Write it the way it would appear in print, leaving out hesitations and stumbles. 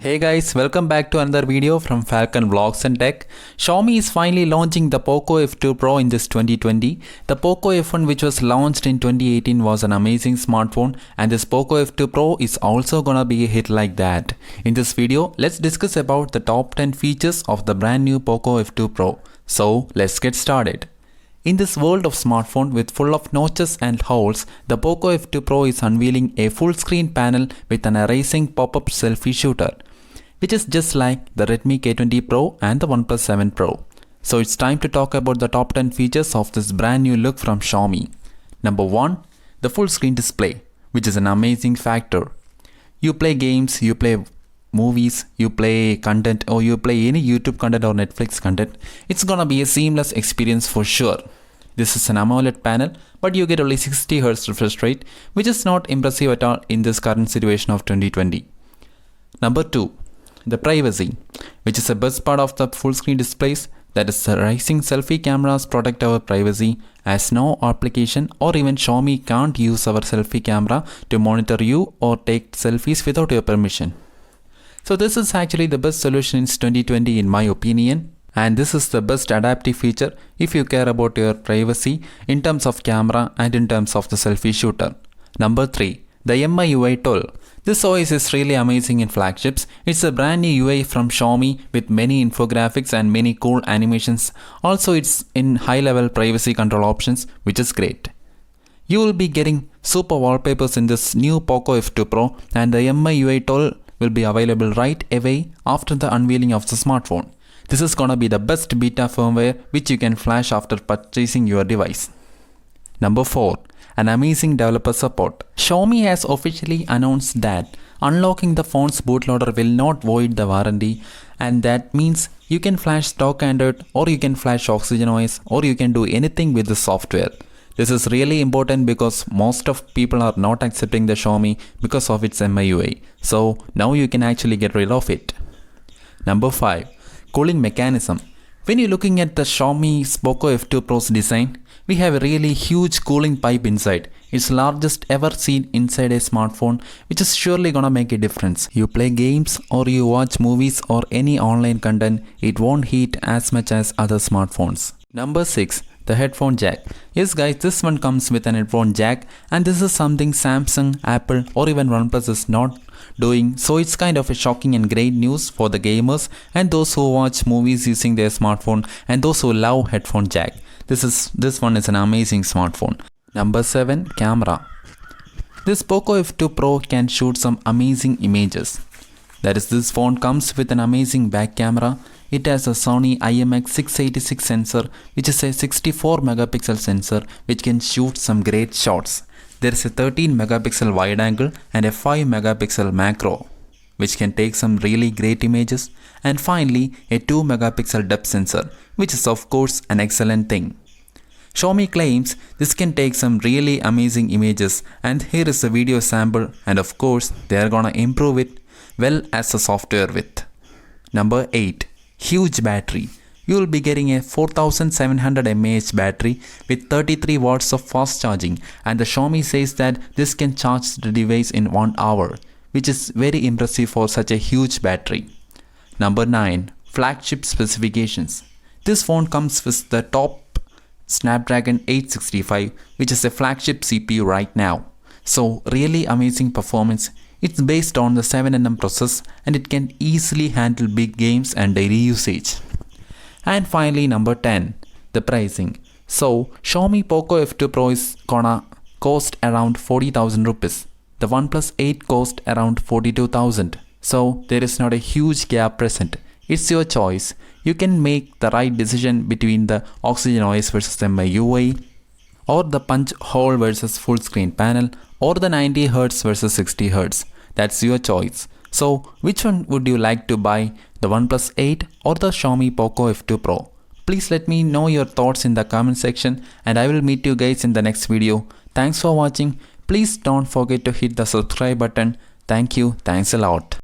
Hey guys, welcome back to another video from Falcon Vlogs and Tech. Xiaomi is finally launching the Poco F2 Pro in this 2020. The Poco F1 which was launched in 2018 was an amazing smartphone, and this Poco F2 Pro is also gonna be a hit like that. In this video, let's discuss about the top 10 features of the brand new Poco F2 Pro. So let's get started. In this world of smartphone with full of notches and holes, the Poco F2 Pro is unveiling a full screen panel with an erasing pop-up selfie shooter, which is just like the Redmi K20 Pro and the Oneplus 7 Pro. So it's time to talk about the top 10 features of this brand new look from Xiaomi. Number 1. The full screen display, which is an amazing factor. You play games, you play movies, you play content, or you play any YouTube content or Netflix content, it's gonna be a seamless experience for sure. This is an AMOLED panel, but you get only 60Hz refresh rate, which is not impressive at all in this current situation of 2020. Number 2. The privacy, which is the best part of the full screen displays. That is, the rising selfie cameras protect our privacy, as no application or even Xiaomi can't use our selfie camera to monitor you or take selfies without your permission. So this is actually the best solution in 2020 in my opinion, and this is the best adaptive feature if you care about your privacy in terms of camera and in terms of the selfie shooter. Number 3. The MIUI tool. This OS is really amazing in flagships. It's a brand new UI from Xiaomi with many infographics and many cool animations. Also, it's in high-level privacy control options, which is great. You will be getting super wallpapers in this new Poco F2 Pro, and the MIUI tool will be available right away after the unveiling of the smartphone. This is gonna be the best beta firmware which you can flash after purchasing your device. Number 4. An amazing developer support. Xiaomi has officially announced that unlocking the phone's bootloader will not void the warranty, and that means you can flash stock Android, or you can flash Oxygen OS, or you can do anything with the software. This is really important because most of people are not accepting the Xiaomi because of its MIUI. So now you can actually get rid of it. Number 5. Cooling mechanism. When you're looking at the Xiaomi's Poco F2 Pro's design, we have a really huge cooling pipe inside. It's largest ever seen inside a smartphone, which is surely gonna make a difference. You play games or you watch movies or any online content, it won't heat as much as other smartphones. Number 6. The headphone jack. Yes guys, this one comes with an headphone jack, and this is something Samsung, Apple or even OnePlus is not doing, so it's kind of a shocking and great news for the gamers and those who watch movies using their smartphone and those who love headphone jack. This one is an amazing smartphone. Number 7. Camera. This Poco F2 Pro can shoot some amazing images. That is, this phone comes with an amazing back camera. It has a Sony IMX686 sensor, which is a 64 megapixel sensor which can shoot some great shots. There is a 13 megapixel wide angle and a 5 megapixel macro, which can take some really great images. And finally, a 2 megapixel depth sensor, which is of course an excellent thing. Xiaomi claims this can take some really amazing images, and here is a video sample, and of course they are gonna improve it well as a software with. Number 8. Huge battery. You will be getting a 4700 mAh battery with 33 watts of fast charging, and the Xiaomi says that this can charge the device in 1 hour, which is very impressive for such a huge battery. Number 9. Flagship specifications. This phone comes with the top Snapdragon 865, which is a flagship CPU right now. So really amazing performance. It's based on the 7nm process, and it can easily handle big games and daily usage. And finally, number 10. The pricing. So Xiaomi Poco F2 Pro is gonna cost around 40,000 rupees. The OnePlus 8 cost around 42,000. So there is not a huge gap present. It's your choice. You can make the right decision between the Oxygen OS versus MIUI, or the punch hole versus full screen panel, or the 90Hz versus 60Hz. That's your choice. So which one would you like to buy, the OnePlus 8 or the Xiaomi Poco F2 Pro? Please let me know your thoughts in the comment section, and I will meet you guys in the next video. Thanks for watching. Please don't forget to hit the subscribe button. Thank you. Thanks a lot.